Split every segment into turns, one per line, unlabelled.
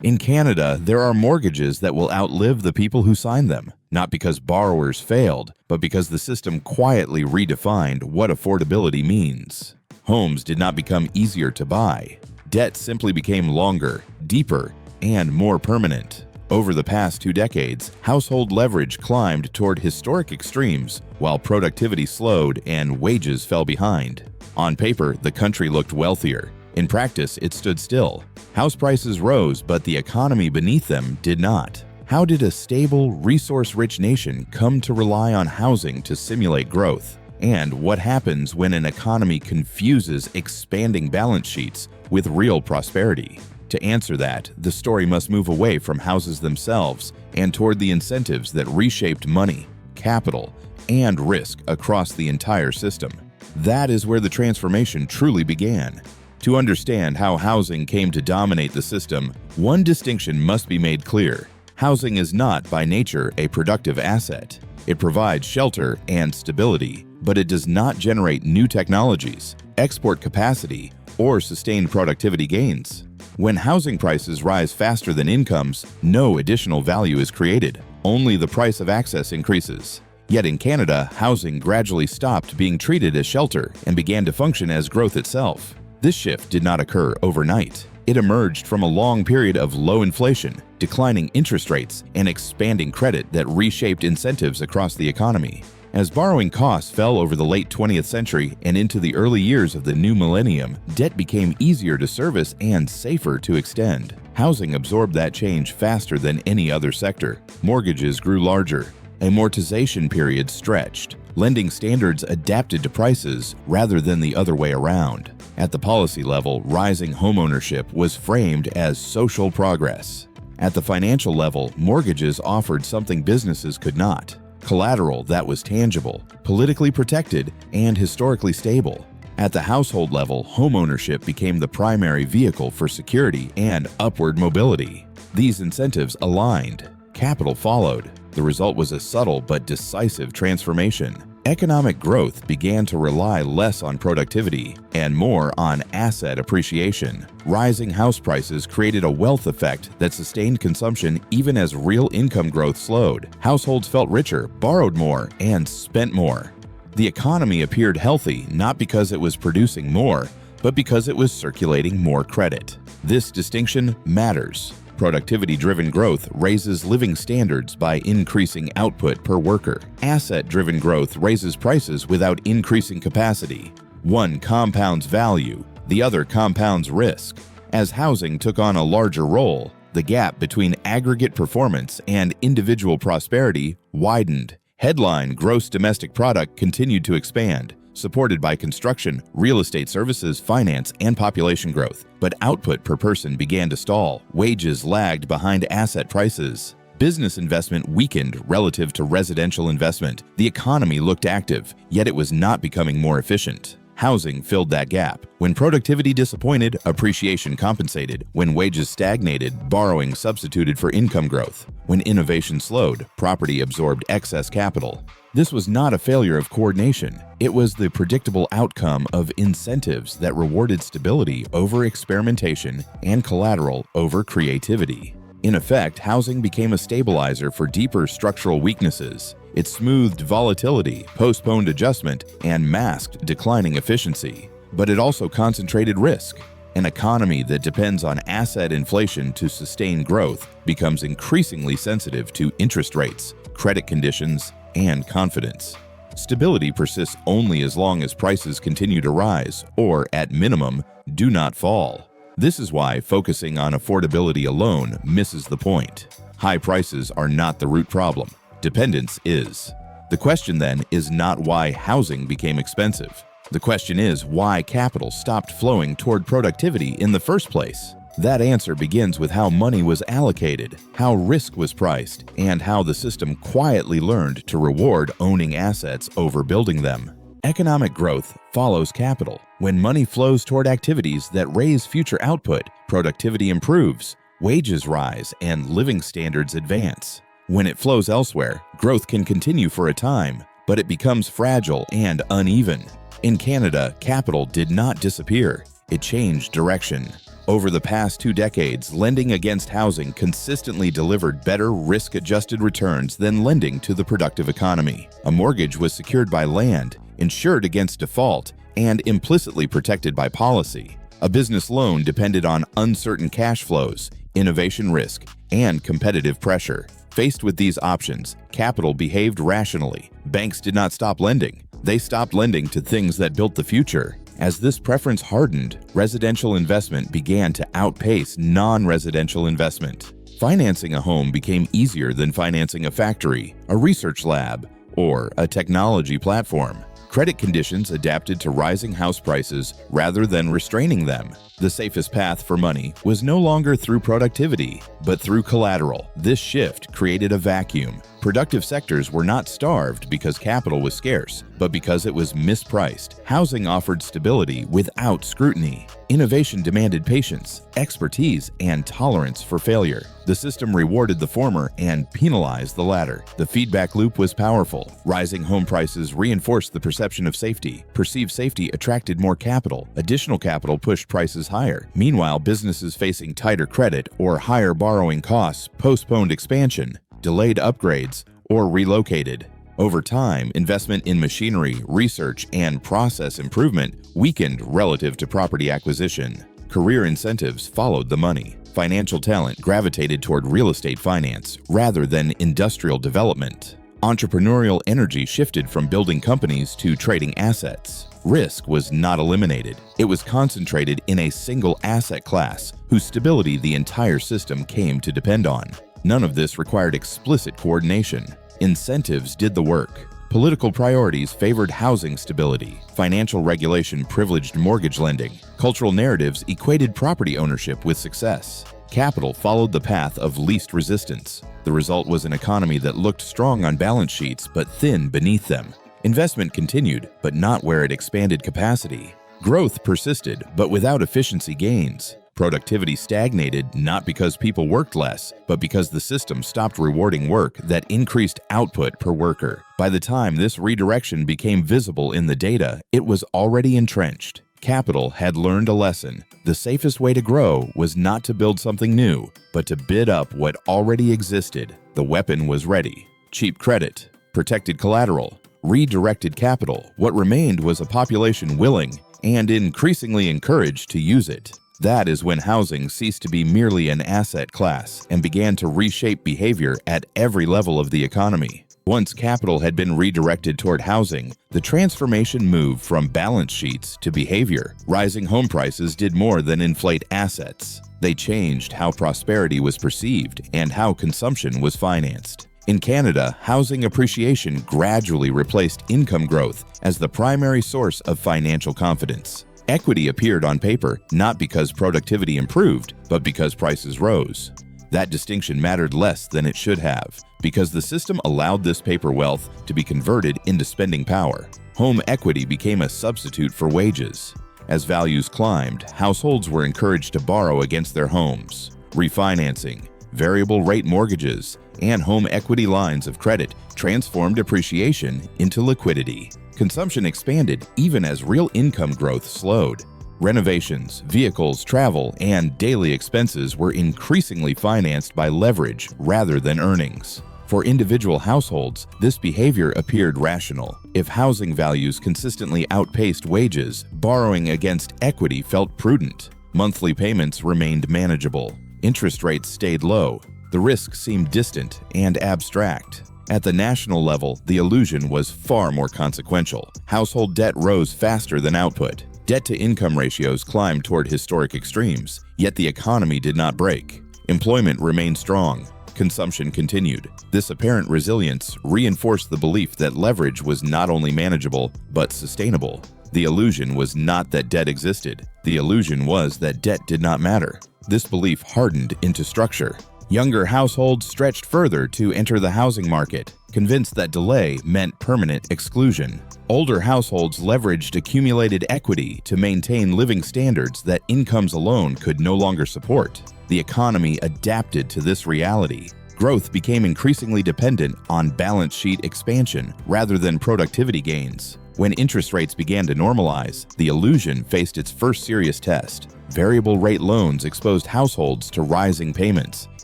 In Canada, there are mortgages that will outlive the people who signed them, not because borrowers failed, but because the system quietly redefined what affordability means. Homes did not become easier to buy. Debt simply became longer, deeper, and more permanent. Over the past 2 decades, household leverage climbed toward historic extremes, while productivity slowed and wages fell behind. On paper, the country looked wealthier. In practice, it stood still. House prices rose, but the economy beneath them did not. How did a stable, resource-rich nation come to rely on housing to simulate growth? And what happens when an economy confuses expanding balance sheets with real prosperity? To answer that, the story must move away from houses themselves and toward the incentives that reshaped money, capital, and risk across the entire system. That is where the transformation truly began. To understand how housing came to dominate the system, one distinction must be made clear. Housing is not, by nature, a productive asset. It provides shelter and stability, but it does not generate new technologies, export capacity, or sustained productivity gains. When housing prices rise faster than incomes, no additional value is created. Only the price of access increases. Yet in Canada, housing gradually stopped being treated as shelter and began to function as growth itself. This shift did not occur overnight. It emerged from a long period of low inflation, declining interest rates, and expanding credit that reshaped incentives across the economy. As borrowing costs fell over the late 20th century and into the early years of the new millennium, debt became easier to service and safer to extend. Housing absorbed that change faster than any other sector. Mortgages grew larger. Amortization periods stretched. Lending standards adapted to prices rather than the other way around. At the policy level, rising homeownership was framed as social progress. At the financial level, mortgages offered something businesses could not: collateral that was tangible, politically protected, and historically stable. At the household level, homeownership became the primary vehicle for security and upward mobility. These incentives aligned. Capital followed. The result was a subtle but decisive transformation. Economic growth began to rely less on productivity and more on asset appreciation. Rising house prices created a wealth effect that sustained consumption even as real income growth slowed. Households felt richer, borrowed more, and spent more. The economy appeared healthy not because it was producing more, but because it was circulating more credit. This distinction matters. Productivity-driven growth raises living standards by increasing output per worker. Asset-driven growth raises prices without increasing capacity. One compounds value, the other compounds risk. As housing took on a larger role, the gap between aggregate performance and individual prosperity widened. Headline gross domestic product continued to expand, supported by construction, real estate services, finance, and population growth. But output per person began to stall. Wages lagged behind asset prices. Business investment weakened relative to residential investment. The economy looked active, yet it was not becoming more efficient. Housing filled that gap. When productivity disappointed, appreciation compensated. When wages stagnated, borrowing substituted for income growth. When innovation slowed, property absorbed excess capital. This was not a failure of coordination. It was the predictable outcome of incentives that rewarded stability over experimentation and collateral over creativity. In effect, housing became a stabilizer for deeper structural weaknesses. It smoothed volatility, postponed adjustment, and masked declining efficiency. But it also concentrated risk. An economy that depends on asset inflation to sustain growth becomes increasingly sensitive to interest rates, credit conditions, and confidence. Stability persists only as long as prices continue to rise, or, at minimum, do not fall. This is why focusing on affordability alone misses the point. High prices are not the root problem. Dependence is. The question then is not why housing became expensive. The question is why capital stopped flowing toward productivity in the first place. That answer begins with how money was allocated, how risk was priced, and how the system quietly learned to reward owning assets over building them. Economic growth follows capital. When money flows toward activities that raise future output, productivity improves, wages rise, and living standards advance. When it flows elsewhere, growth can continue for a time, but it becomes fragile and uneven. In Canada, capital did not disappear. It changed direction. Over the past 2 decades, lending against housing consistently delivered better risk-adjusted returns than lending to the productive economy. A mortgage was secured by land, insured against default, and implicitly protected by policy. A business loan depended on uncertain cash flows, innovation risk, and competitive pressure. Faced with these options, capital behaved rationally. Banks did not stop lending. They stopped lending to things that built the future. As this preference hardened, residential investment began to outpace non-residential investment. Financing a home became easier than financing a factory, a research lab, or a technology platform. Credit conditions adapted to rising house prices rather than restraining them. The safest path for money was no longer through productivity, but through collateral. This shift created a vacuum. Productive sectors were not starved because capital was scarce, but because it was mispriced. Housing offered stability without scrutiny. Innovation demanded patience, expertise, and tolerance for failure. The system rewarded the former and penalized the latter. The feedback loop was powerful. Rising home prices reinforced the perception of safety. Perceived safety attracted more capital. Additional capital pushed prices higher. Meanwhile, businesses facing tighter credit or higher borrowing costs postponed expansion, delayed upgrades, or relocated. Over time, investment in machinery, research, and process improvement weakened relative to property acquisition. Career incentives followed the money. Financial talent gravitated toward real estate finance rather than industrial development. Entrepreneurial energy shifted from building companies to trading assets. Risk was not eliminated. It was concentrated in a single asset class whose stability the entire system came to depend on. None of this required explicit coordination. Incentives did the work. Political priorities favored housing stability. Financial regulation privileged mortgage lending. Cultural narratives equated property ownership with success. Capital followed the path of least resistance. The result was an economy that looked strong on balance sheets but thin beneath them. Investment continued, but not where it expanded capacity. Growth persisted, but without efficiency gains. Productivity stagnated not because people worked less, but because the system stopped rewarding work that increased output per worker. By the time this redirection became visible in the data, it was already entrenched. Capital had learned a lesson. The safest way to grow was not to build something new, but to bid up what already existed. The weapon was ready. Cheap credit, protected collateral, redirected capital. What remained was a population willing and increasingly encouraged to use it. That is when housing ceased to be merely an asset class and began to reshape behavior at every level of the economy. Once capital had been redirected toward housing, the transformation moved from balance sheets to behavior. Rising home prices did more than inflate assets. They changed how prosperity was perceived and how consumption was financed. In Canada, housing appreciation gradually replaced income growth as the primary source of financial confidence. Equity appeared on paper not because productivity improved, but because prices rose. That distinction mattered less than it should have, because the system allowed this paper wealth to be converted into spending power. Home equity became a substitute for wages. As values climbed, households were encouraged to borrow against their homes. Refinancing, variable rate mortgages, and home equity lines of credit transformed appreciation into liquidity. Consumption expanded even as real income growth slowed. Renovations, vehicles, travel, and daily expenses were increasingly financed by leverage rather than earnings. For individual households, this behavior appeared rational. If housing values consistently outpaced wages, borrowing against equity felt prudent. Monthly payments remained manageable. Interest rates stayed low. The risk seemed distant and abstract. At the national level, the illusion was far more consequential. Household debt rose faster than output. Debt-to-income ratios climbed toward historic extremes, yet the economy did not break. Employment remained strong. Consumption continued. This apparent resilience reinforced the belief that leverage was not only manageable, but sustainable. The illusion was not that debt existed. The illusion was that debt did not matter. This belief hardened into structure. Younger households stretched further to enter the housing market, convinced that delay meant permanent exclusion. Older households leveraged accumulated equity to maintain living standards that incomes alone could no longer support. The economy adapted to this reality. Growth became increasingly dependent on balance sheet expansion rather than productivity gains. When interest rates began to normalize, the illusion faced its first serious test. Variable rate loans exposed households to rising payments.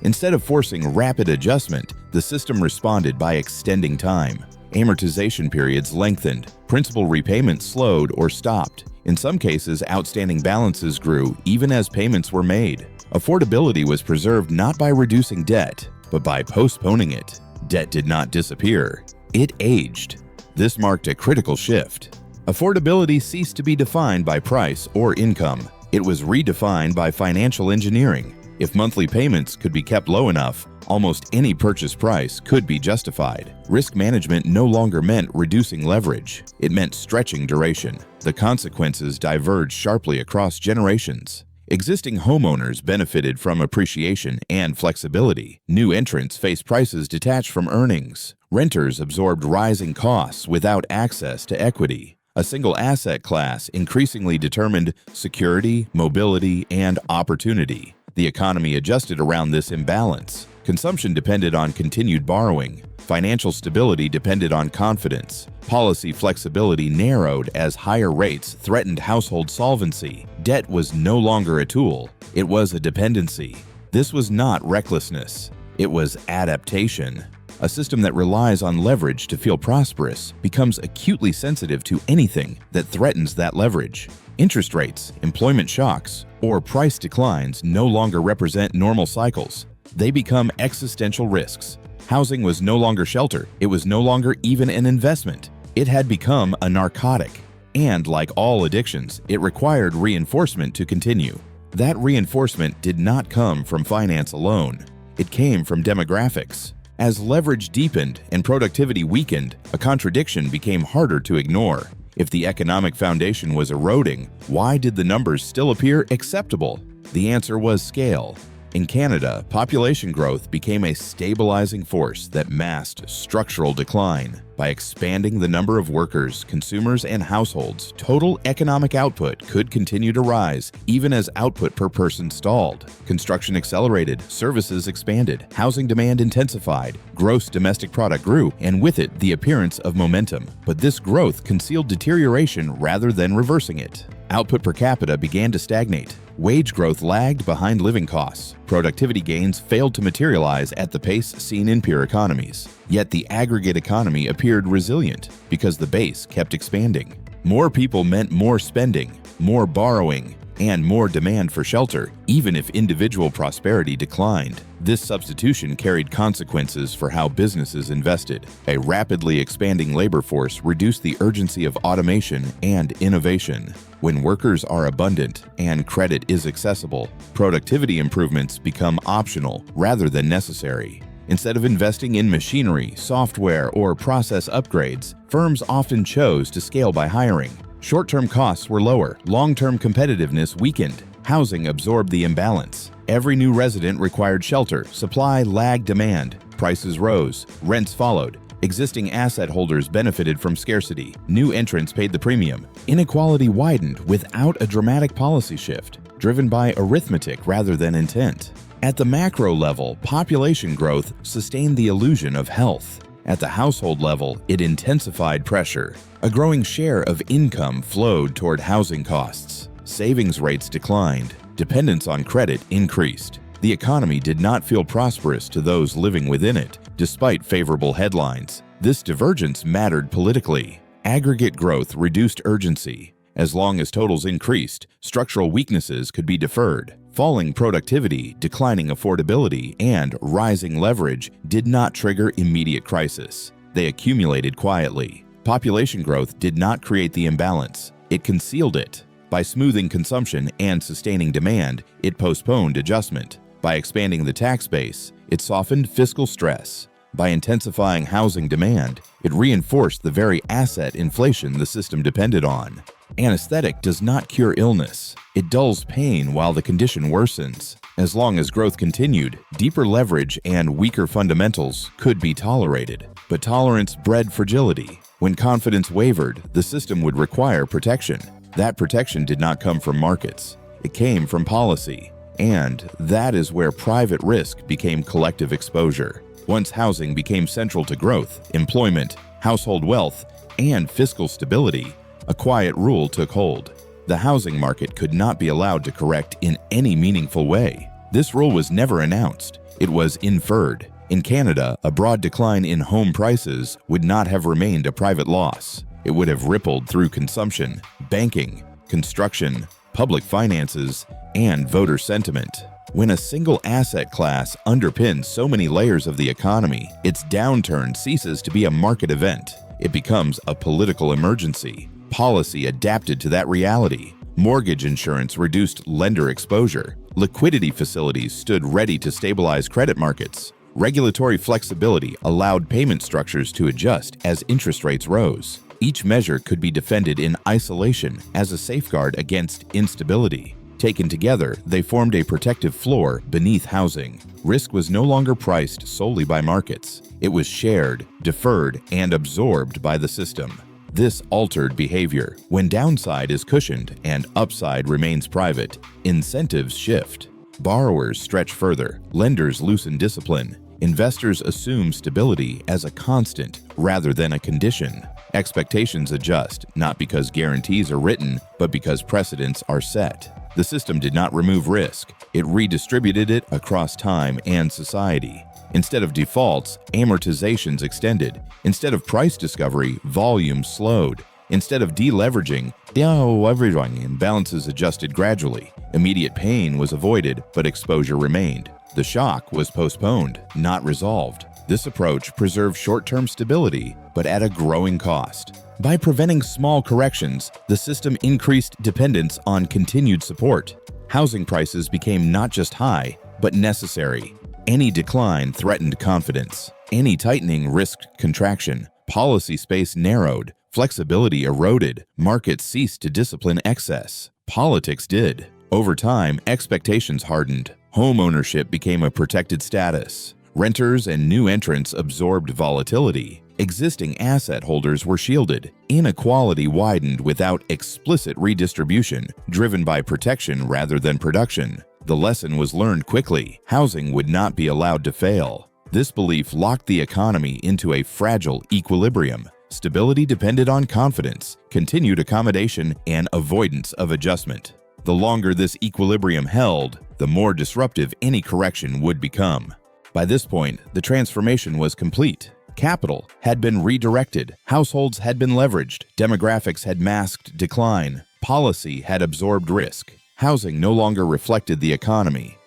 Instead of forcing rapid adjustment, the system responded by extending time. Amortization periods lengthened, principal repayments slowed or stopped. In some cases, outstanding balances grew even as payments were made. Affordability was preserved not by reducing debt, but by postponing it. Debt did not disappear. It aged. This marked a critical shift. Affordability ceased to be defined by price or income. It was redefined by financial engineering. If monthly payments could be kept low enough, almost any purchase price could be justified. Risk management no longer meant reducing leverage. It meant stretching duration. The consequences diverged sharply across generations. Existing homeowners benefited from appreciation and flexibility. New entrants faced prices detached from earnings. Renters absorbed rising costs without access to equity. A single asset class increasingly determined security, mobility, and opportunity. The economy adjusted around this imbalance. Consumption depended on continued borrowing. Financial stability depended on confidence. Policy flexibility narrowed as higher rates threatened household solvency. Debt was no longer a tool. It was a dependency. This was not recklessness. It was adaptation. A system that relies on leverage to feel prosperous becomes acutely sensitive to anything that threatens that leverage. Interest rates, employment shocks, or price declines no longer represent normal cycles. They become existential risks. Housing was no longer shelter. It was no longer even an investment. It had become a narcotic. And like all addictions, it required reinforcement to continue. That reinforcement did not come from finance alone. It came from demographics. As leverage deepened and productivity weakened, a contradiction became harder to ignore. If the economic foundation was eroding, why did the numbers still appear acceptable? The answer was scale. In Canada, population growth became a stabilizing force that masked structural decline. By expanding the number of workers, consumers, and households, total economic output could continue to rise, even as output per person stalled. Construction accelerated, services expanded, housing demand intensified, gross domestic product grew, and with it, the appearance of momentum. But this growth concealed deterioration rather than reversing it. Output per capita began to stagnate. Wage growth lagged behind living costs. Productivity gains failed to materialize at the pace seen in peer economies. Yet the aggregate economy appeared resilient because the base kept expanding. More people meant more spending, more borrowing, and more demand for shelter, even if individual prosperity declined. This substitution carried consequences for how businesses invested. A rapidly expanding labor force reduced the urgency of automation and innovation. When workers are abundant and credit is accessible, productivity improvements become optional rather than necessary. Instead of investing in machinery, software, or process upgrades, firms often chose to scale by hiring. Short-term costs were lower, long-term competitiveness weakened, housing absorbed the imbalance. Every new resident required shelter, supply lagged demand, prices rose, rents followed. Existing asset holders benefited from scarcity, new entrants paid the premium. Inequality widened without a dramatic policy shift, driven by arithmetic rather than intent. At the macro level, population growth sustained the illusion of health. At the household level, it intensified pressure. A growing share of income flowed toward housing costs. Savings rates declined. Dependence on credit increased. The economy did not feel prosperous to those living within it, despite favorable headlines. This divergence mattered politically. Aggregate growth reduced urgency. As long as totals increased, structural weaknesses could be deferred. Falling productivity, declining affordability, and rising leverage did not trigger immediate crisis. They accumulated quietly. Population growth did not create the imbalance. It concealed it. By smoothing consumption and sustaining demand, it postponed adjustment. By expanding the tax base, it softened fiscal stress. By intensifying housing demand, it reinforced the very asset inflation the system depended on. Anesthetic does not cure illness. It dulls pain while the condition worsens. As long as growth continued, deeper leverage and weaker fundamentals could be tolerated. But tolerance bred fragility. When confidence wavered, the system would require protection. That protection did not come from markets. It came from policy. And that is where private risk became collective exposure. Once housing became central to growth, employment, household wealth, and fiscal stability, a quiet rule took hold. The housing market could not be allowed to correct in any meaningful way. This rule was never announced. It was inferred. In Canada, a broad decline in home prices would not have remained a private loss. It would have rippled through consumption, banking, construction, public finances, and voter sentiment. When a single asset class underpins so many layers of the economy, its downturn ceases to be a market event. It becomes a political emergency. Policy adapted to that reality. Mortgage insurance reduced lender exposure. Liquidity facilities stood ready to stabilize credit markets. Regulatory flexibility allowed payment structures to adjust as interest rates rose. Each measure could be defended in isolation as a safeguard against instability. Taken together, they formed a protective floor beneath housing. Risk was no longer priced solely by markets. It was shared, deferred, and absorbed by the system. This altered behavior. When downside is cushioned and upside remains private, incentives shift. Borrowers stretch further, lenders loosen discipline. Investors assume stability as a constant rather than a condition. Expectations adjust, not because guarantees are written, but because precedents are set. The system did not remove risk. It redistributed it across time and society. Instead of defaults, amortizations extended. Instead of price discovery, volume slowed. Instead of deleveraging, imbalances adjusted gradually. Immediate pain was avoided, but exposure remained. The shock was postponed, not resolved. This approach preserved short-term stability, but at a growing cost. By preventing small corrections, the system increased dependence on continued support. Housing prices became not just high, but necessary. Any decline threatened confidence. Any tightening risked contraction. Policy space narrowed. Flexibility eroded. Markets ceased to discipline excess. Politics did. Over time, expectations hardened. Home ownership became a protected status. Renters and new entrants absorbed volatility. Existing asset holders were shielded. Inequality widened without explicit redistribution, driven by protection rather than production. The lesson was learned quickly. Housing would not be allowed to fail. This belief locked the economy into a fragile equilibrium. Stability depended on confidence, continued accommodation, and avoidance of adjustment. The longer this equilibrium held, the more disruptive any correction would become. By this point, the transformation was complete. Capital had been redirected, households had been leveraged, demographics had masked decline, policy had absorbed risk. Housing no longer reflected the economy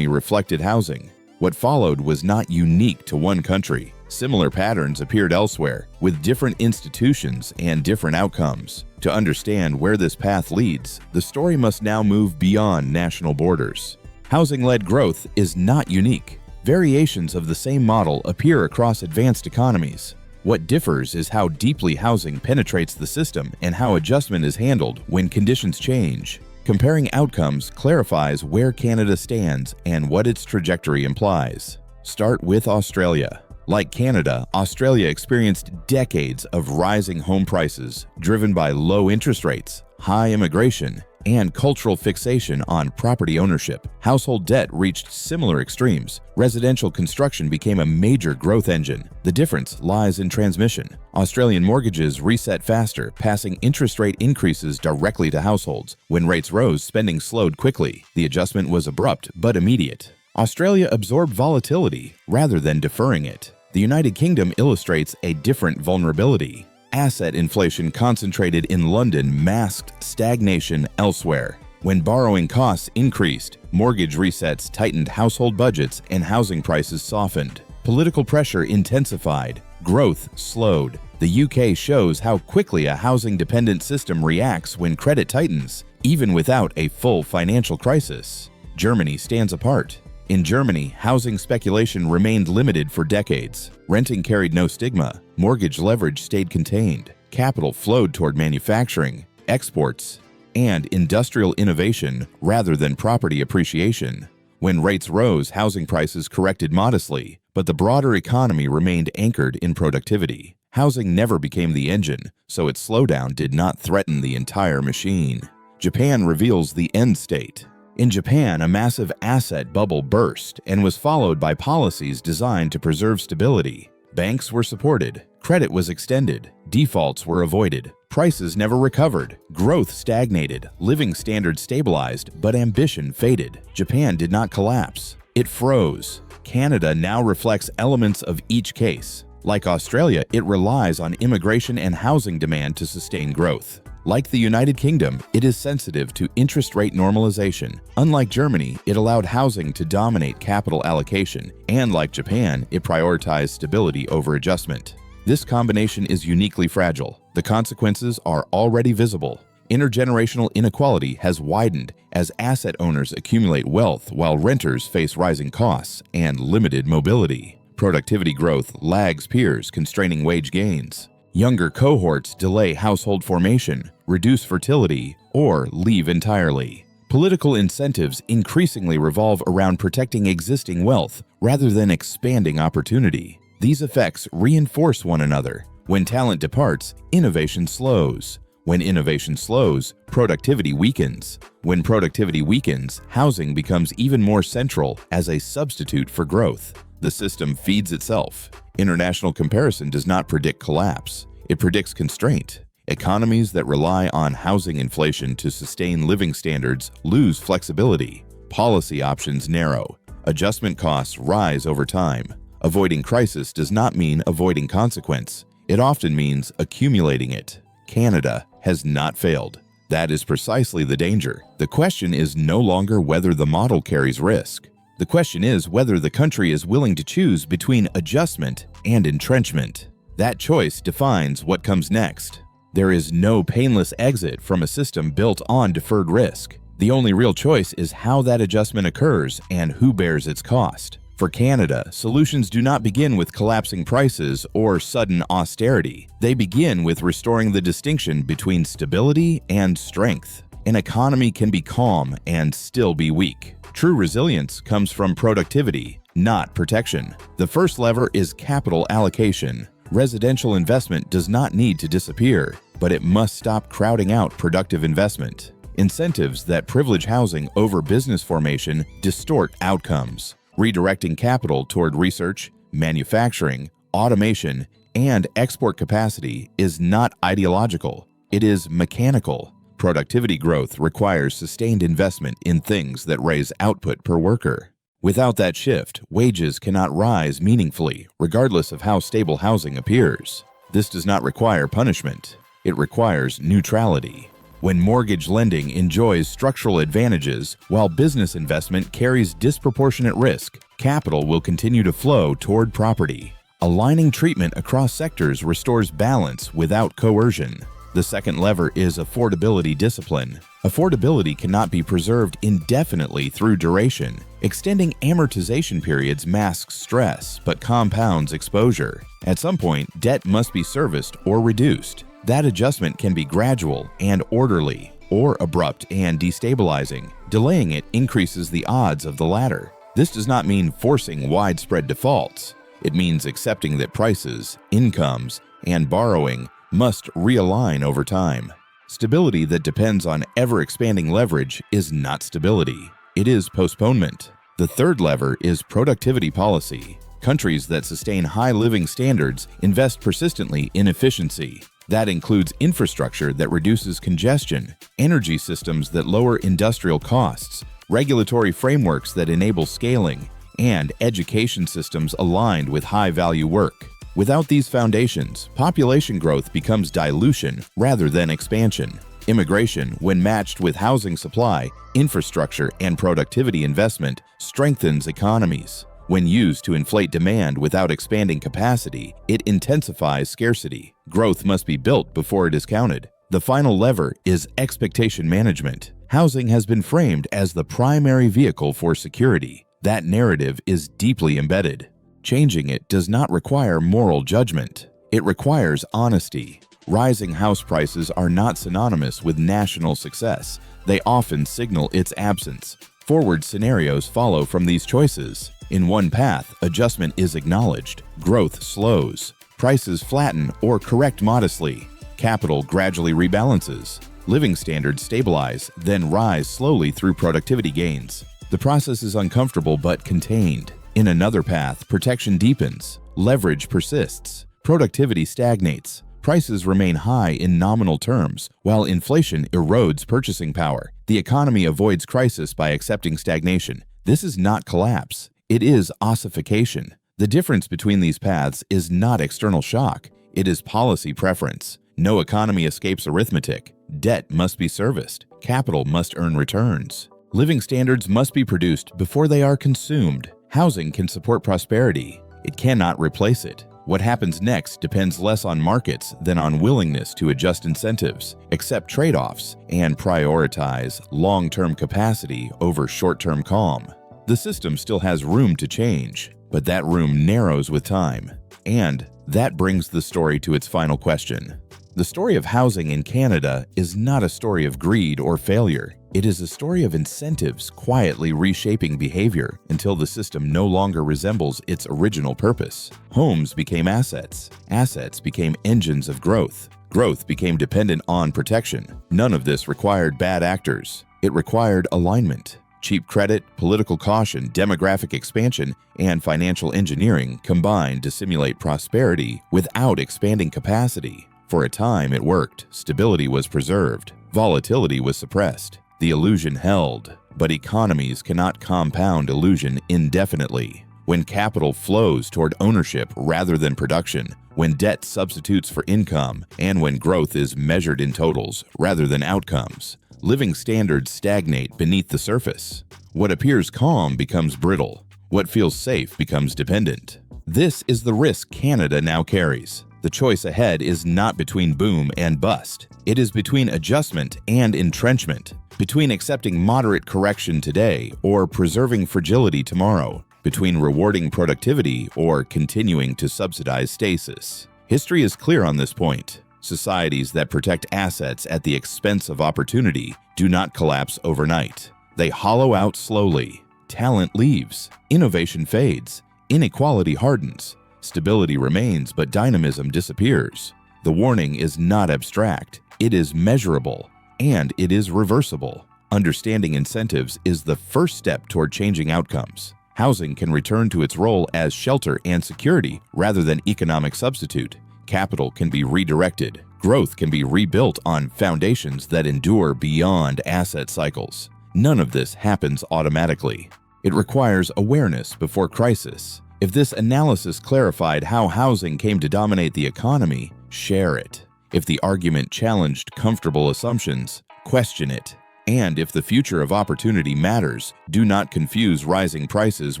reflected housing. What followed was not unique to one country. Similar patterns appeared elsewhere, with different institutions and different outcomes. To understand where this path leads, the story must now move beyond national borders. Housing-led growth is not unique. Variations of the same model appear across advanced economies. What differs is how deeply housing penetrates the system and how adjustment is handled when conditions change. Comparing outcomes clarifies where Canada stands and what its trajectory implies. Start with Australia. Like Canada, Australia experienced decades of rising home prices driven by low interest rates, high immigration, and cultural fixation on property ownership. Household debt reached similar extremes. Residential construction became a major growth engine. The difference lies in transmission. Australian mortgages reset faster, passing interest rate increases directly to households. When rates rose, spending slowed quickly. The adjustment was abrupt but immediate. Australia absorbed volatility rather than deferring it. The United Kingdom illustrates a different vulnerability. Asset inflation concentrated in London masked stagnation elsewhere. When borrowing costs increased, mortgage resets tightened household budgets and housing prices softened. Political pressure intensified. Growth slowed. The UK shows how quickly a housing-dependent system reacts when credit tightens, even without a full financial crisis. Germany stands apart. In Germany, housing speculation remained limited for decades. Renting carried no stigma. Mortgage leverage stayed contained. Capital flowed toward manufacturing, exports, and industrial innovation rather than property appreciation. When rates rose, housing prices corrected modestly, but the broader economy remained anchored in productivity. Housing never became the engine, so its slowdown did not threaten the entire machine. Japan reveals the end state. In Japan, a massive asset bubble burst and was followed by policies designed to preserve stability. Banks were supported, Credit was extended, defaults were avoided, prices never recovered, growth stagnated, living standards stabilized, but ambition faded. Japan did not collapse. It froze. Canada now reflects elements of each case. Like Australia, it relies on immigration and housing demand to sustain growth. Like the United Kingdom, it is sensitive to interest rate normalization. Unlike Germany, it allowed housing to dominate capital allocation, and like Japan, it prioritized stability over adjustment. This combination is uniquely fragile. The consequences are already visible. Intergenerational inequality has widened as asset owners accumulate wealth while renters face rising costs and limited mobility. Productivity growth lags peers, constraining wage gains. Younger cohorts delay household formation, reduce fertility, or leave entirely. Political incentives increasingly revolve around protecting existing wealth rather than expanding opportunity. These effects reinforce one another. When talent departs, innovation slows. When innovation slows, productivity weakens. When productivity weakens, housing becomes even more central as a substitute for growth. The system feeds itself. International comparison does not predict collapse. It predicts constraint. Economies that rely on housing inflation to sustain living standards lose flexibility. Policy options narrow. Adjustment costs rise over time. Avoiding crisis does not mean avoiding consequence. It often means accumulating it. Canada has not failed. That is precisely the danger. The question is no longer whether the model carries risk. The question is whether the country is willing to choose between adjustment and entrenchment. That choice defines what comes next. There is no painless exit from a system built on deferred risk. The only real choice is how that adjustment occurs and who bears its cost. For Canada, solutions do not begin with collapsing prices or sudden austerity. They begin with restoring the distinction between stability and strength. An economy can be calm and still be weak. True resilience comes from productivity, not protection. The first lever is capital allocation. Residential investment does not need to disappear, but it must stop crowding out productive investment. Incentives that privilege housing over business formation distort outcomes. Redirecting capital toward research, manufacturing, automation, and export capacity is not ideological. It is mechanical. Productivity growth requires sustained investment in things that raise output per worker. Without that shift, wages cannot rise meaningfully, regardless of how stable housing appears. This does not require punishment. It requires neutrality. When mortgage lending enjoys structural advantages while business investment carries disproportionate risk, capital will continue to flow toward property. Aligning treatment across sectors restores balance without coercion. The second lever is affordability discipline. Affordability cannot be preserved indefinitely through duration. Extending amortization periods masks stress but compounds exposure. At some point, debt must be serviced or reduced. That adjustment can be gradual and orderly, or abrupt and destabilizing. Delaying it increases the odds of the latter. This does not mean forcing widespread defaults. It means accepting that prices, incomes, and borrowing must realign over time. Stability that depends on ever-expanding leverage is not stability. It is postponement. The third lever is productivity policy. Countries that sustain high living standards invest persistently in efficiency. That includes infrastructure that reduces congestion, energy systems that lower industrial costs, regulatory frameworks that enable scaling, and education systems aligned with high-value work. Without these foundations, population growth becomes dilution rather than expansion. Immigration, when matched with housing supply, infrastructure, and productivity investment, strengthens economies. When used to inflate demand without expanding capacity, it intensifies scarcity. Growth must be built before it is counted. The final lever is expectation management. Housing has been framed as the primary vehicle for security. That narrative is deeply embedded. Changing it does not require moral judgment. It requires honesty. Rising house prices are not synonymous with national success. They often signal its absence. Forward scenarios follow from these choices. In one path, adjustment is acknowledged. Growth slows. Prices flatten or correct modestly. Capital gradually rebalances. Living standards stabilize, then rise slowly through productivity gains. The process is uncomfortable but contained. In another path, protection deepens. Leverage persists. productivity stagnates. Prices remain high in nominal terms, while inflation erodes purchasing power. The economy avoids crisis by accepting stagnation. This is not collapse. It is ossification. The difference between these paths is not external shock. It is policy preference. No economy escapes arithmetic. Debt must be serviced. Capital must earn returns. Living standards must be produced before they are consumed. Housing can support prosperity. It cannot replace it. What happens next depends less on markets than on willingness to adjust incentives, accept trade-offs, and prioritize long-term capacity over short-term calm. The system still has room to change, but that room narrows with time. And that brings the story to its final question. The story of housing in Canada is not a story of greed or failure. It is a story of incentives quietly reshaping behavior until the system no longer resembles its original purpose. Homes became assets. Assets became engines of growth. Growth became dependent on protection. None of this required bad actors. It required alignment. Cheap credit, political caution, demographic expansion, and financial engineering combined to simulate prosperity without expanding capacity. For a time, it worked. Stability was preserved. Volatility was suppressed. The illusion held. But economies cannot compound illusion indefinitely. When capital flows toward ownership rather than production, when debt substitutes for income, and when growth is measured in totals rather than outcomes, living standards stagnate beneath the surface. What appears calm becomes brittle. What feels safe becomes dependent. This is the risk Canada now carries. The choice ahead is not between boom and bust. It is between adjustment and entrenchment, between accepting moderate correction today or preserving fragility tomorrow, between rewarding productivity or continuing to subsidize stasis. History is clear on this point. Societies that protect assets at the expense of opportunity do not collapse overnight. They hollow out slowly. Talent leaves. Innovation fades. Inequality hardens. Stability remains, but dynamism disappears. The warning is not abstract. It is measurable, and it is reversible. Understanding incentives is the first step toward changing outcomes. Housing can return to its role as shelter and security rather than economic substitute. Capital can be redirected. Growth can be rebuilt on foundations that endure beyond asset cycles. None of this happens automatically. It requires awareness before crisis. If this analysis clarified how housing came to dominate the economy, share it. If the argument challenged comfortable assumptions, question it. And if the future of opportunity matters, do not confuse rising prices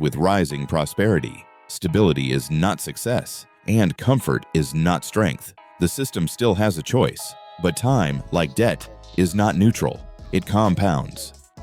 with rising prosperity. Stability is not success, and comfort is not strength. The system still has a choice, but time, like debt, is not neutral. It compounds.